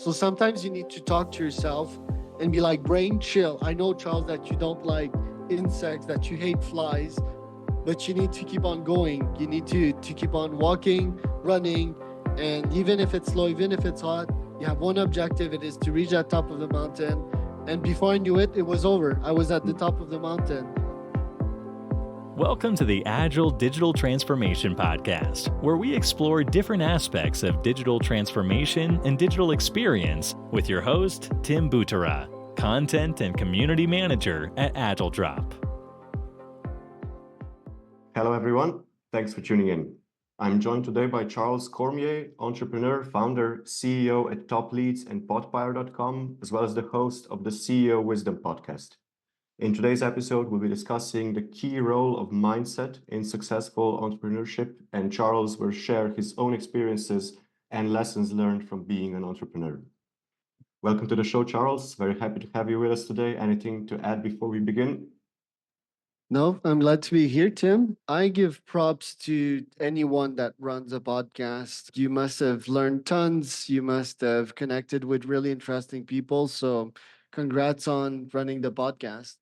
So sometimes you need to talk to yourself and be like, brain, chill. I know, Charles, that you don't like insects, that you hate flies, but you need to keep on going. You need to keep on walking, running, and even if it's slow, even if it's hot, you have one objective. It is to reach that top of the mountain. And before I knew it, it was over. I was at the top of the mountain. Welcome to the Agile Digital Transformation Podcast, where we explore different aspects of digital transformation and digital experience with your host, Tim Butera, Content and Community Manager at Agile Drop. Hello, everyone. Thanks for tuning in. I'm joined today by Charles Cormier, entrepreneur, founder, CEO at Top Leads and Podbuyer.com, as well as the host of the CEO Wisdom podcast. In today's episode, we'll be discussing the key role of mindset in successful entrepreneurship, and Charles will share his own experiences and lessons learned from being an entrepreneur. Welcome to the show, Charles. Very happy to have you with us today. Anything to add before we begin? No, I'm glad to be here, Tim. I give props to anyone that runs a podcast. You must have learned tons. You must have connected with really interesting people. So congrats on running the podcast.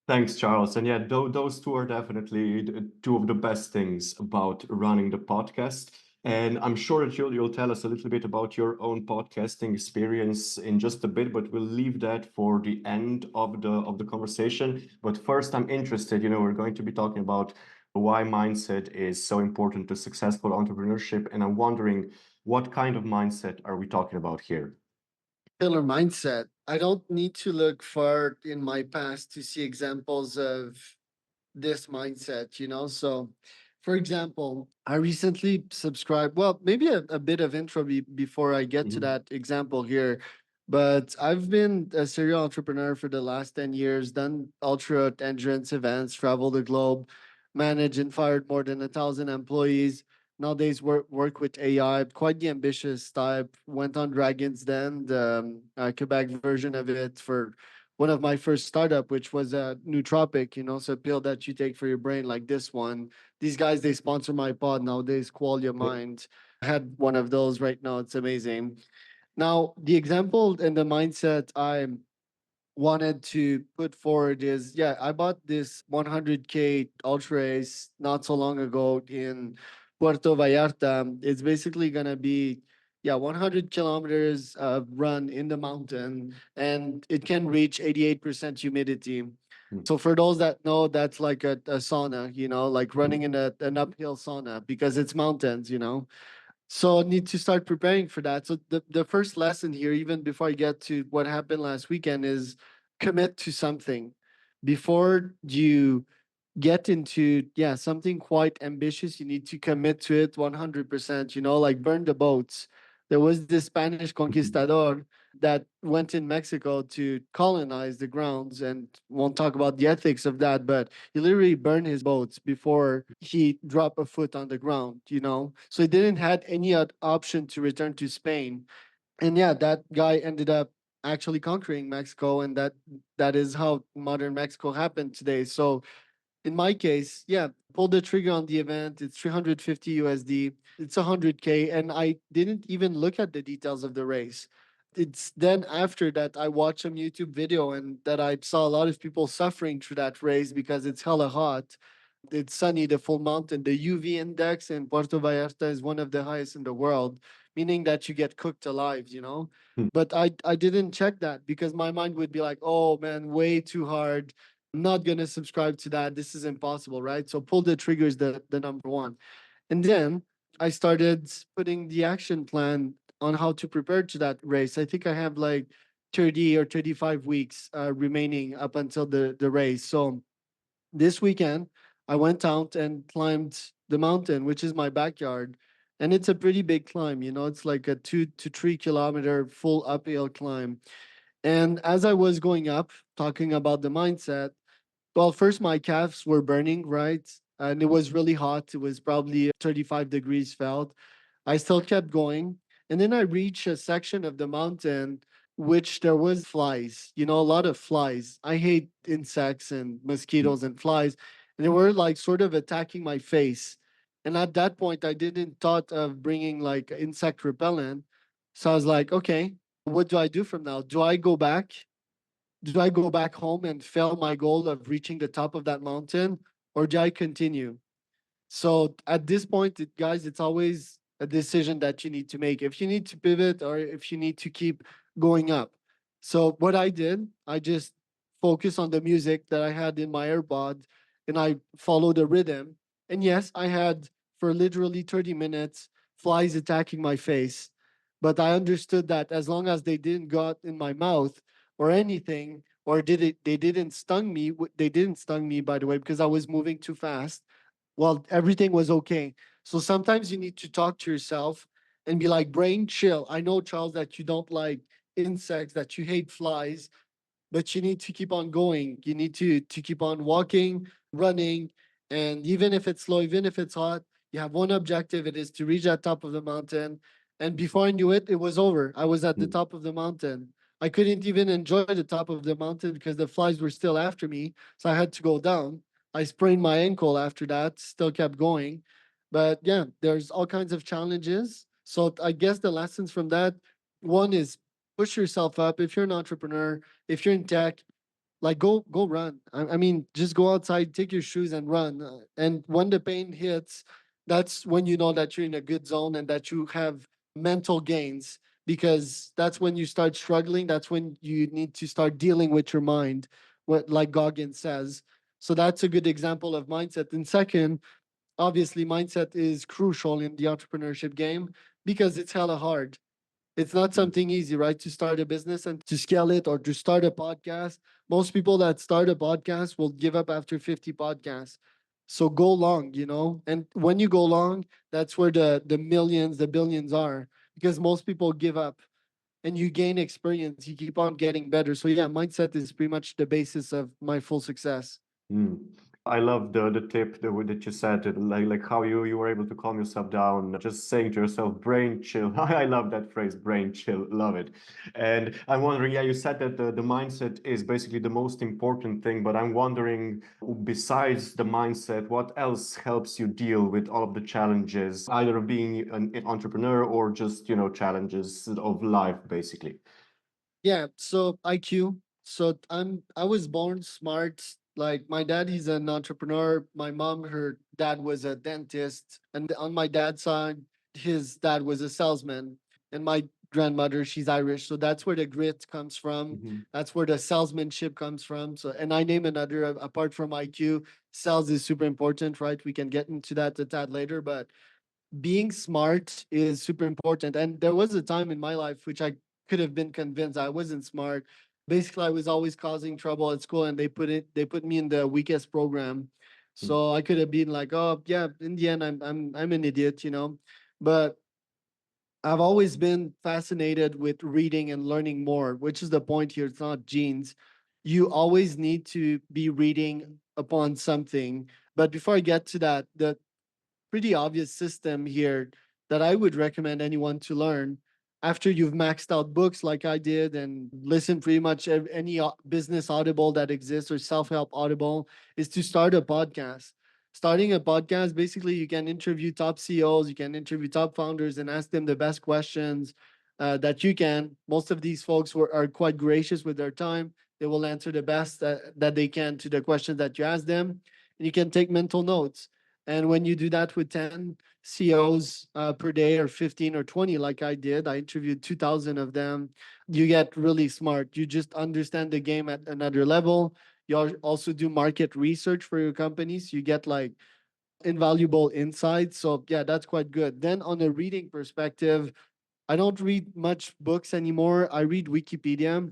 Thanks, Charles. And yeah, those two are definitely two of the best things about running the podcast. And I'm sure that you'll tell us a little bit about your own podcasting experience in just a bit, but we'll leave that for the end of the conversation. But first, I'm interested, we're going to be talking about why mindset is so important to successful entrepreneurship. And I'm wondering, what kind of mindset are we talking about here? Killer mindset. I don't need to look far in my past to see examples of this mindset. So, for example, I recently subscribed, well, maybe a bit of intro before I get to that example here. But I've been a serial entrepreneur for the last 10 years, done ultra endurance events, traveled the globe, managed and fired more than 1,000 employees. Nowadays, work with AI, quite the ambitious type. Went on Dragons Den, the Quebec version of it for one of my first startup, which was a nootropic, so a pill that you take for your brain like this one. These guys, they sponsor my pod nowadays, Qual Your Mind. I had one of those right now. It's amazing. Now, the example and the mindset I wanted to put forward is, I bought this 100K ultra race not so long ago in Puerto Vallarta. It's basically going to be 100 kilometers run in the mountain, and it can reach 88% humidity. So for those that know, that's like a sauna, like running in an uphill sauna because it's mountains. So I need to start preparing for that. So the first lesson here, even before I get to what happened last weekend, is commit to something. Before you get into something quite ambitious, you need to commit to it 100%, like burn the boats. There was this Spanish conquistador that went in Mexico to colonize the grounds, and won't talk about the ethics of that, but he literally burned his boats before he dropped a foot on the ground. So he didn't had any option to return to Spain. And that guy ended up actually conquering Mexico, and that is how modern Mexico happened today. So in my case, pull the trigger on the event. It's 350 USD. It's 100K. And I didn't even look at the details of the race. It's then after that I watched some YouTube video and that I saw a lot of people suffering through that race because it's hella hot. It's sunny, the full mountain. The UV index in Puerto Vallarta is one of the highest in the world, meaning that you get cooked alive. But I didn't check that because my mind would be like, oh man, way too hard. I'm not going to subscribe to that. This is impossible, right? So pull the trigger is the number one. And then I started putting the action plan on how to prepare to that race. I think I have like 30 or 35 weeks remaining up until the race. So this weekend, I went out and climbed the mountain, which is my backyard. And it's a pretty big climb, it's like a 2 to 3 kilometer full uphill climb. And as I was going up, talking about the mindset, well, first my calves were burning, right? And it was really hot. It was probably 35 degrees felt. I still kept going. And then I reached a section of the mountain which there was flies, a lot of flies. I hate insects and mosquitoes and flies. And they were like sort of attacking my face. And at that point, I didn't thought of bringing like insect repellent. So I was like, okay, what do I do from now? Do I go back? Do I go back home and fail my goal of reaching the top of that mountain, or do I continue? So at this point, guys, it's always a decision that you need to make. If you need to pivot or if you need to keep going up. So what I did, I just focused on the music that I had in my AirPod and I followed the rhythm. And yes, I had for literally 30 minutes flies attacking my face. But I understood that as long as they didn't got in my mouth or anything, or they didn't stung me, they didn't stung me by the way, because I was moving too fast, well, everything was okay. So sometimes you need to talk to yourself and be like, brain, chill. I know, Charles, that you don't like insects, that you hate flies, but you need to keep on going. You need to keep on walking, running, and even if it's slow, even if it's hot, you have one objective. It is to reach that top of the mountain. And before I knew it, it was over. I was at the Mm. top of the mountain. I couldn't even enjoy the top of the mountain because the flies were still after me. So I had to go down. I sprained my ankle after that, still kept going. But yeah, there's all kinds of challenges. So I guess the lessons from that, one is push yourself up. If you're an entrepreneur, if you're in tech, like go run. I mean, just go outside, take your shoes and run. And when the pain hits, that's when you know that you're in a good zone and that you have mental gains, because that's when you start struggling. That's when you need to start dealing with your mind, what like Goggins says. So that's a good example of mindset. And second, obviously mindset is crucial in the entrepreneurship game because it's hella hard. It's not something easy, right? To start a business and to scale it or to start a podcast. Most people that start a podcast will give up after 50 podcasts. So go long, you know? And when you go long, that's where the millions, the billions are, because most people give up and you gain experience. You keep on getting better. So yeah, mindset is pretty much the basis of my full success. Mm. I love the tip that you said, that like how you were able to calm yourself down, just saying to yourself, brain chill. I love that phrase, brain chill, love it. And I'm wondering, yeah, you said that the mindset is basically the most important thing, but I'm wondering, besides the mindset, what else helps you deal with all of the challenges, either of being an entrepreneur or just, you know, challenges of life, basically. Yeah, so IQ. So I was born smart. Like my dad, he's an entrepreneur. My mom, her dad was a dentist, and on my dad's side, his dad was a salesman. And my grandmother, she's Irish, so that's where the grit comes from. Mhm. That's where the salesmanship comes from. So, and I name another apart from IQ, sales is super important, right? We can get into that a tad later, but being smart is super important. And there was a time in my life which I could have been convinced I wasn't smart. Basically, I was always causing trouble at school, and they put me in the weakest program. So I could have been like, oh yeah, in the end, I'm an idiot, you know. But I've always been fascinated with reading and learning more, which is the point here. It's not genes. You always need to be reading upon something. But before I get to that, the pretty obvious system here that I would recommend anyone to learn after you've maxed out books like I did and listen pretty much any business audible that exists or self-help audible is to start a podcast. Starting a podcast, basically you can interview top CEOs, you can interview top founders and ask them the best questions that you can. Most of these folks are quite gracious with their time. They will answer the best that they can to the questions that you ask them. And you can take mental notes. And when you do that with 10 CEOs per day or 15 or 20, like I did, I interviewed 2,000 of them. You get really smart. You just understand the game at another level. You also do market research for your companies. You get like invaluable insights. So, yeah, that's quite good. Then, on a reading perspective, I don't read much books anymore. I read Wikipedia.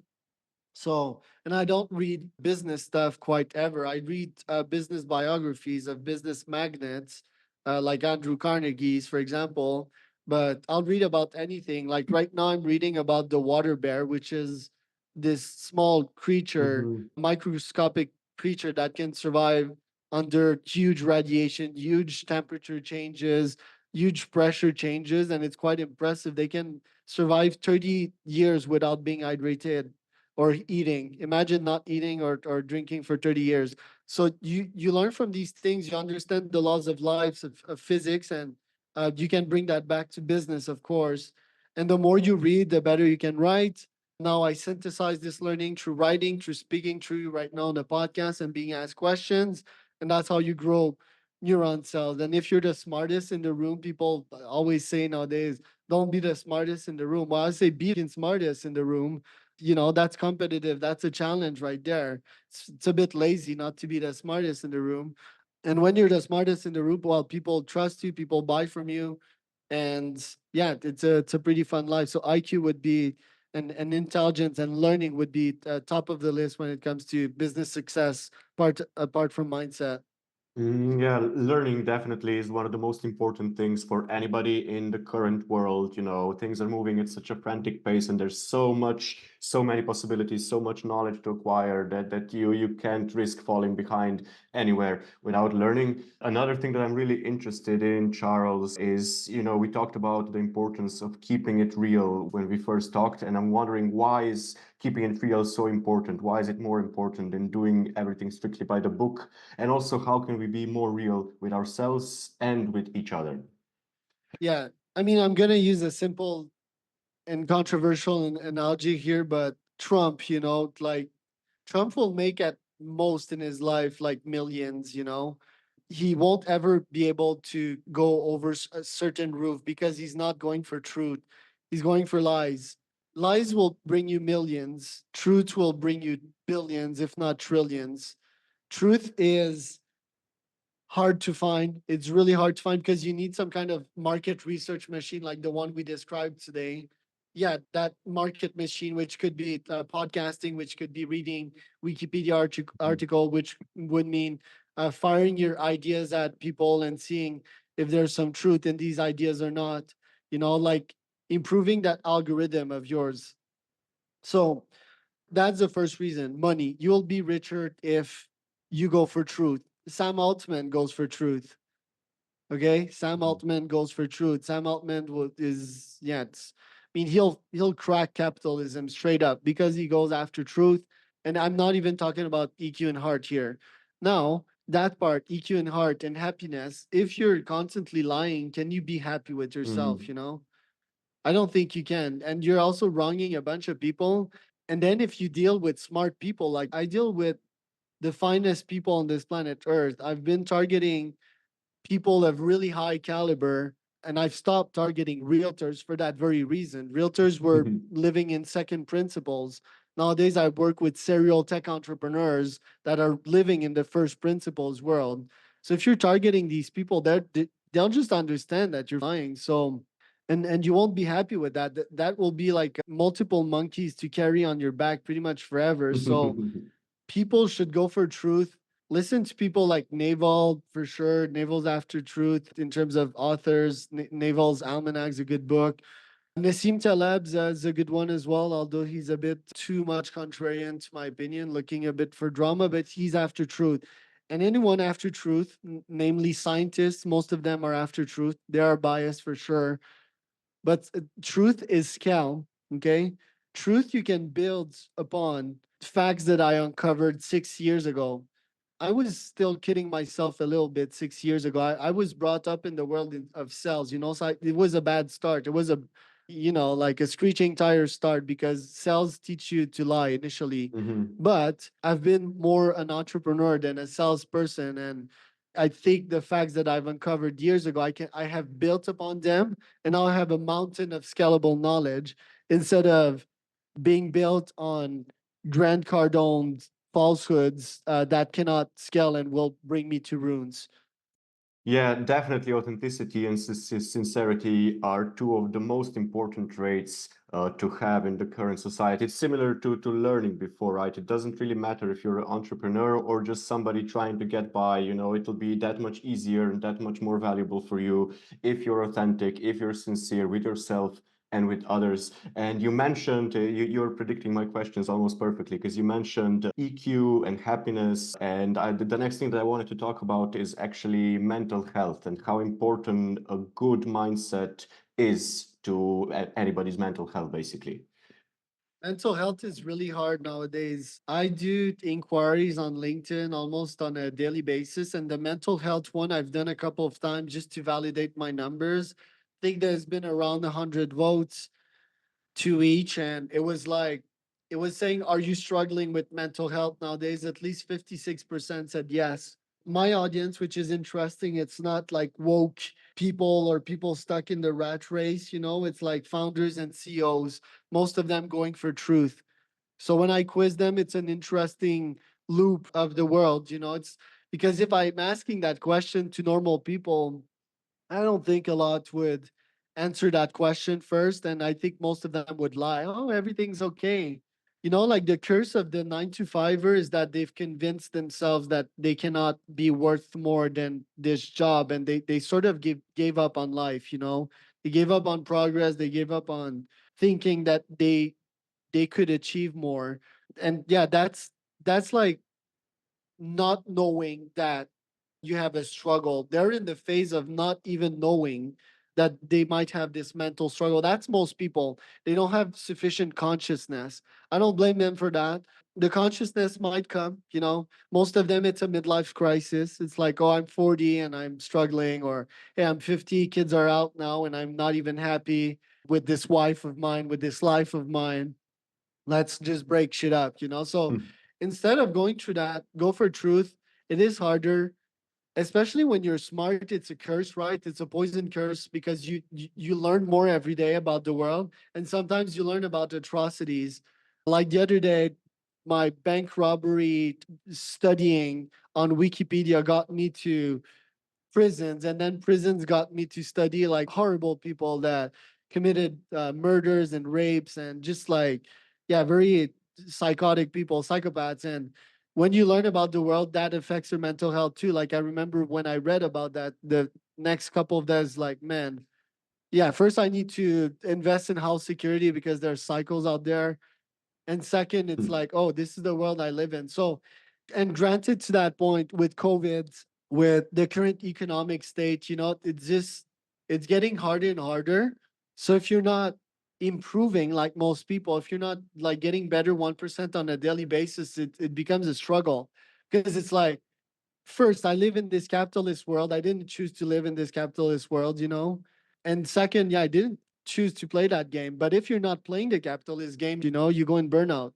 So, and I don't read business stuff quite ever. I read business biographies of business magnates, like Andrew Carnegie's, for example. But I'll read about anything. Like right now, I'm reading about the water bear, which is this small creature, Mhm. microscopic creature that can survive under huge radiation, huge temperature changes, huge pressure changes, and it's quite impressive. They can survive 30 years without being hydrated or eating. Imagine not eating or drinking for 30 years. So you learn from these things, you understand the laws of life, of physics, and you can bring that back to business, of course. And the more you read, the better you can write. Now I synthesize this learning through writing, through speaking through you right now on the podcast and being asked questions. And that's how you grow neuron cells. And if you're the smartest in the room, people always say nowadays, don't be the smartest in the room. Well, I say be the smartest in the room. That's competitive. That's a challenge right there. It's a bit lazy not to be the smartest in the room. And when you're the smartest in the room, well, people trust you, people buy from you, and yeah, it's a pretty fun life. So IQ would be, and intelligence and learning would be top of the list when it comes to business success, apart from mindset. Yeah, learning definitely is one of the most important things for anybody in the current world. Things are moving at such a frantic pace, and there's so many possibilities, so much knowledge to acquire that you can't risk falling behind anywhere without learning. Another thing that I'm really interested in, Charles, is, we talked about the importance of keeping it real when we first talked, and I'm wondering, why is keeping it real so important? Why is it more important than doing everything strictly by the book? And also, how can we be more real with ourselves and with each other? Yeah, I mean, I'm gonna use a simple and controversial analogy here, but Trump, like Trump will make at most in his life like millions, he won't ever be able to go over a certain roof because he's not going for truth. He's going for lies. Lies will bring you millions. Truth will bring you billions, if not trillions. Truth is hard to find. It's really hard to find because you need some kind of market research machine like the one we described today. Yeah, that market machine, which could be podcasting, which could be reading Wikipedia article, which would mean firing your ideas at people and seeing if there's some truth in these ideas or not. Like improving that algorithm of yours. So that's the first reason. Money. You'll be richer if you go for truth. Sam Altman goes for truth. Okay, Sam Altman goes for truth. Sam Altman is yeah. I mean, he'll crack capitalism straight up because he goes after truth. And I'm not even talking about EQ and heart here. Now that part, EQ and heart and happiness. If you're constantly lying, can you be happy with yourself? Mhm. I don't think you can. And you're also wronging a bunch of people. And then if you deal with smart people, like I deal with the finest people on this planet Earth, I've been targeting people of really high caliber, and I've stopped targeting realtors for that very reason. Realtors were living in second principles. Nowadays, I work with serial tech entrepreneurs that are living in the first principles world. So if you're targeting these people, they'll just understand that you're lying. So and you won't be happy with that. That will be like multiple monkeys to carry on your back pretty much forever. So people should go for truth. Listen to people like Naval for sure. Naval's After Truth in terms of authors. Naval's Almanac is a good book. Nassim Taleb's is a good one as well, although he's a bit too much contrarian to my opinion, looking a bit for drama, but he's after truth. And anyone after truth, namely scientists, most of them are after truth. They are biased for sure, but truth is scale. Okay, truth you can build upon facts that I uncovered 6 years ago. I was still kidding myself a little bit 6 years ago. I was brought up in the world of sales, so it was a bad start. It was like a screeching tire start because sales teach you to lie initially. Mhm. But I've been more an entrepreneur than a salesperson. And I think the facts that I've uncovered years ago, I have built upon them, and now I have a mountain of scalable knowledge instead of being built on Grant Cardone's falsehoods that cannot scale and will bring me to ruins. Yeah, definitely authenticity and sincerity are two of the most important traits to have in the current society. It's similar to learning before, right? It doesn't really matter if you're an entrepreneur or just somebody trying to get by, it'll be that much easier and that much more valuable for you if you're authentic, if you're sincere with yourself and with others. And you mentioned, you're predicting my questions almost perfectly, because you mentioned EQ and happiness. And the next thing that I wanted to talk about is actually mental health and how important a good mindset is to anybody's mental health, basically. Mental health is really hard nowadays. I do inquiries on LinkedIn almost on a daily basis, and the mental health one I've done a couple of times just to validate my numbers. I think there's been around 100 votes. to each, and it was like it was saying, "Are you struggling with mental health nowadays?" At least 56% said yes. My audience, which is interesting, it's not like woke people or people stuck in the rat race, it's like founders and CEOs, most of them going for truth. So when I quiz them, it's an interesting loop of the world, it's because if I'm asking that question to normal people, I don't think a lot would answer that question first. And I think most of them would lie. Oh, everything's okay. Like the curse of the 9 to 5er is that they've convinced themselves that they cannot be worth more than this job. And they sort of gave up on life. They gave up on progress. They gave up on thinking that they could achieve more. And yeah, that's like not knowing that you have a struggle. They're in the phase of not even knowing that they might have this mental struggle. That's most people. They don't have sufficient consciousness. I don't blame them for that. The consciousness might come. Most of them, it's a midlife crisis. It's like, oh, I'm 40 and I'm struggling, or hey, I'm 50, kids are out now and I'm not even happy with this wife of mine, with this life of mine. Let's just break shit up. So Hmm. instead of going through that, go for truth. It is harder, especially when you're smart. It's a curse, right? It's a poison curse because you learn more every day about the world, and sometimes you learn about atrocities. Like the other day, my bank robbery studying on Wikipedia got me to prisons, and then prisons got me to study like horrible people that committed murders and rapes, and just like, yeah, very psychotic people, psychopaths. And when you learn about the world, that affects your mental health too. Like I remember when I read about that, the next couple of days, like, man, yeah, first I need to invest in house security because there's cycles out there, and second, it's Hmm. like, oh, this is the world I live in. So, and granted, to that point, with COVID, with the current economic state, it's getting harder and harder. So if you're not improving like most people, if you're not like getting better 1% on a daily basis, it becomes a struggle. Because it's like, first, I live in this capitalist world. I didn't choose to live in this capitalist world. And second, yeah, I didn't choose to play that game. But if you're not playing the capitalist game, you go in burnout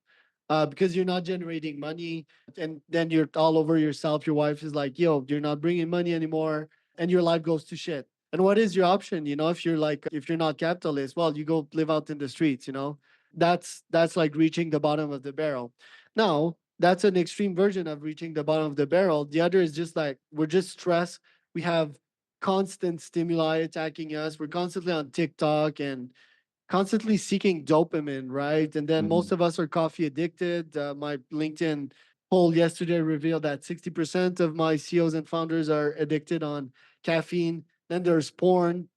because you're not generating money, and then you're all over yourself. Your wife is like, yo, you're not bringing money anymore, and your life goes to shit. And what is your option? If you're not capitalist, well, you go live out in the streets. That's like reaching the bottom of the barrel. Now, that's an extreme version of reaching the bottom of the barrel. The other is just like we're just stressed. We have constant stimuli attacking us. We're constantly on TikTok and constantly seeking dopamine, right? And then most Mhm. of us are coffee addicted. My LinkedIn poll yesterday revealed that 60% of my CEOs and founders are addicted on caffeine. Then there's porn.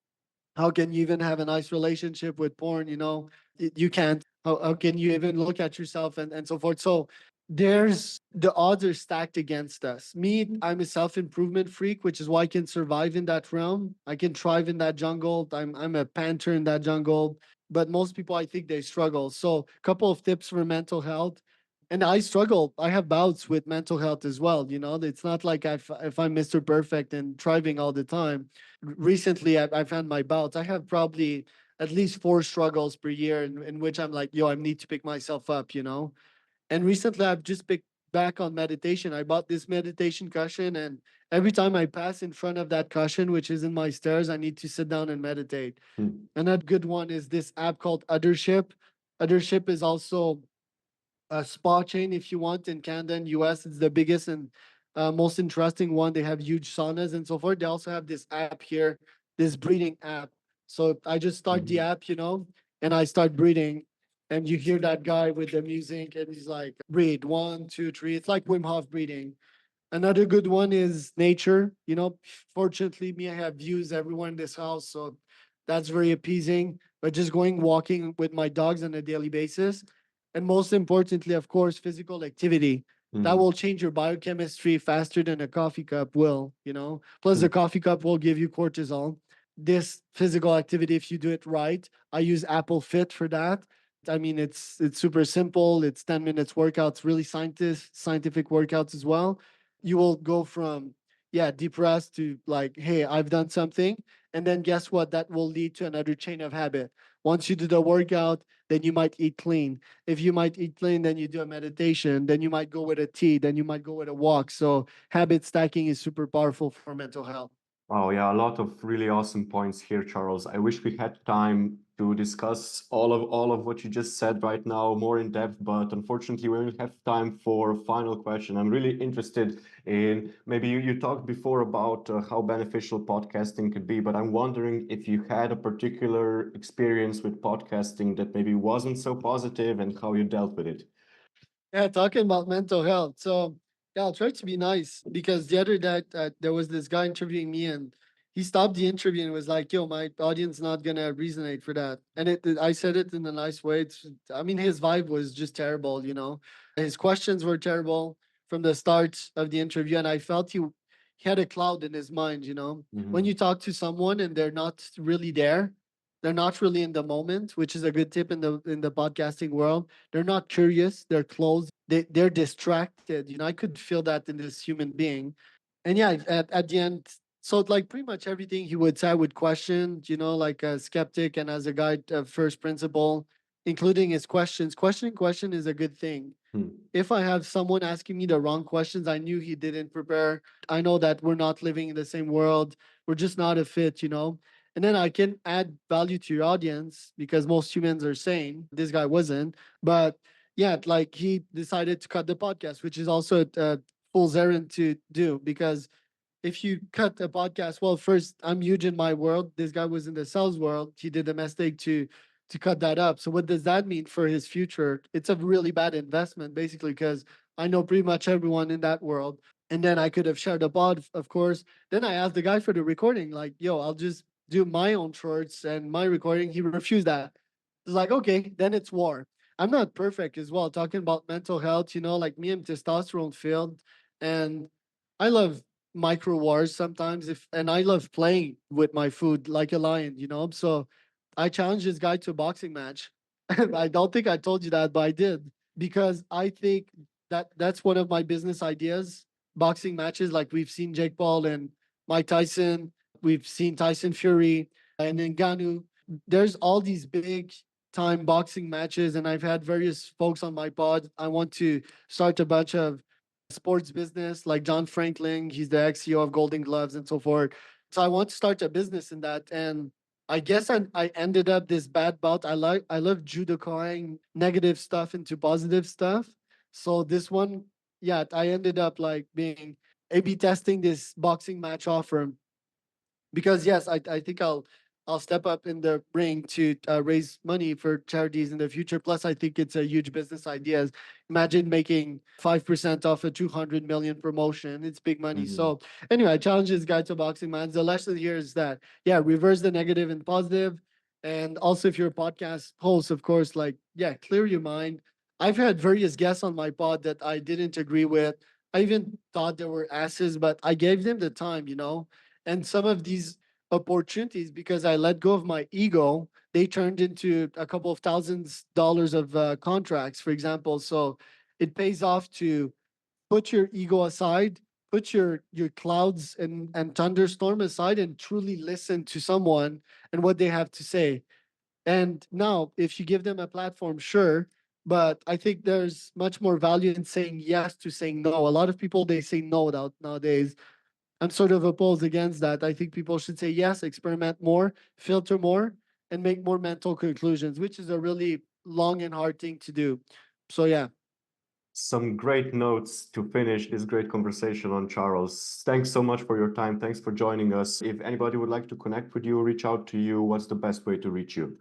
How can you even have a nice relationship with porn? You can't. How can you even look at yourself and so forth? So the odds are stacked against us. Me, I'm a self-improvement freak, which is why I can survive in that realm. I can thrive in that jungle. I'm a panther in that jungle. But most people, I think, they struggle. So a couple of tips for mental health. And I struggle. I have bouts with mental health as well. It's not like if I'm Mr. Perfect and thriving all the time. Recently, I've had my bouts. I have probably at least 4 struggles per year in which I'm like, yo, I need to pick myself up. And recently, I've just picked back on meditation. I bought this meditation cushion, and every time I pass in front of that cushion, which is in my stairs, I need to sit down and meditate. Hmm. Another good one is this app called Othership. Othership is also a spa chain if you want in Canada and US. It's the biggest and most interesting one. They have huge saunas and so forth. They also have this app here, this breathing app. So I just start the Mhm. app, and I start breathing. And you hear that guy with the music, and he's like, breathe, 1, 2, 3. It's like Wim Hof breathing. Another good one is nature. Fortunately, me, I have views everywhere in this house, so that's very appeasing. But just going walking with my dogs on a daily basis, and most importantly, of course, physical activity. That Mhm. will change your biochemistry faster than a coffee cup will. Plus, the Hmm. coffee cup will give you cortisol. This physical activity, if you do it right, I use Apple Fit for that. I mean, it's super simple. It's 10 minutes workouts, really scientific workouts as well. You will go from, yeah, depressed to like, hey, I've done something. And then guess what? That will lead to another chain of habit. Once you do the workout, then you might eat clean. If you might eat clean, then you do a meditation, then you might go with a tea, then you might go with a walk. So habit stacking is super powerful for mental health. Oh, yeah, a lot of really awesome points here, Charles. I wish we had time to discuss all of what you just said right now more in depth, but unfortunately, we only have time for a final question. I'm really interested in maybe you talked before about how beneficial podcasting could be, but I'm wondering if you had a particular experience with podcasting that maybe wasn't so positive and how you dealt with it. Yeah, talking about mental health. So yeah, I'll try to be nice because the other day there was this guy interviewing me and he stopped the interview and was like, "Yo, my audience not gonna resonate for that." And I said it in a nice way. I mean, his vibe was just terrible. His questions were terrible from the start of the interview, and I felt he had a cloud in his mind. When Mhm. you talk to someone and they're not really there, they're not really in the moment, which is a good tip in the podcasting world. They're not curious, they're closed, they're distracted. I could feel that in this human being. And yeah, at the end, so like pretty much everything he would say I would question, like a skeptic and as a guide of first principle, including his questions. Question is a good thing. Hmm. If I have someone asking me the wrong questions, I knew he didn't prepare. I know that we're not living in the same world. We're just not a fit. And then I can add value to your audience because most humans are sane. This guy wasn't. But yeah, like he decided to cut the podcast, which is also a fool's errand to do because if you cut a podcast, well, first, I'm huge in my world. This guy was in the sales world. He did a mistake to cut that up. So what does that mean for his future? It's a really bad investment, basically, because I know pretty much everyone in that world. And then I could have shared a pod, of course. Then I asked the guy for the recording, like, yo, I'll just do my own shorts and my recording. He refused that. It's like, okay, then it's war. I'm not perfect as well. Talking about mental health, like me and testosterone field. And I love micro wars sometimes if and I love playing with my food like a lion. So I challenged this guy to a boxing match. I don't think I told you that, but I did because I think that's one of my business ideas. Boxing matches, like we've seen Jake Paul and Mike Tyson, we've seen Tyson Fury and Ngannou. There's all these big time boxing matches, and I've had various folks on my pod. I want to start a bunch of sports business like John Franklin. He's the ex-CEO of Golden Gloves and so forth. So I want to start a business in that. And I guess I ended up this bad bout. I love judicing negative stuff into positive stuff. So this one, yeah, I ended up like being A/B testing this boxing match offer because yes, I think I'll step up in the ring to raise money for charities in the future. Plus, I think it's a huge business idea. Imagine making 5% off a 200 million promotion. It's big money. Mhm. So anyway, I challenge this guy to boxing man. The lesson here is that yeah, reverse the negative and positive. And also, if you're a podcast host, of course, like yeah, clear your mind. I've had various guests on my pod that I didn't agree with. I even thought they were asses, but I gave them the time. And some of these opportunities, because I let go of my ego, they turned into a couple of thousands dollars of contracts, for example. So it pays off to put your ego aside, put your clouds and thunderstorm aside, and truly listen to someone and what they have to say. And now, if you give them a platform, sure. But I think there's much more value in saying yes to saying no. A lot of people they say no without nowadays. I'm sort of opposed against that. I think people should say yes, experiment more, filter more, and make more mental conclusions, which is a really long and hard thing to do. So yeah. Some great notes to finish this great conversation on, Charles. Thanks so much for your time. Thanks for joining us. If anybody would like to connect with you, reach out to you, what's the best way to reach you?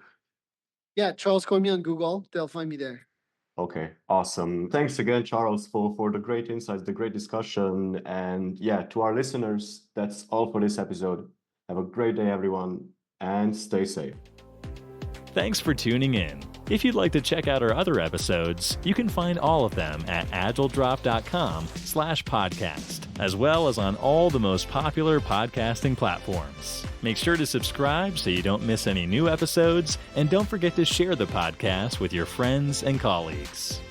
Yeah, Charles Cormier on Google. They'll find me there. Okay, awesome. Thanks again, Charles, for the great insights, the great discussion. And yeah, to our listeners, that's all for this episode. Have a great day, everyone, and stay safe. Thanks for tuning in. If you'd like to check out our other episodes, you can find all of them at agiledrop.com/podcast, as well as on all the most popular podcasting platforms. Make sure to subscribe so you don't miss any new episodes, and don't forget to share the podcast with your friends and colleagues.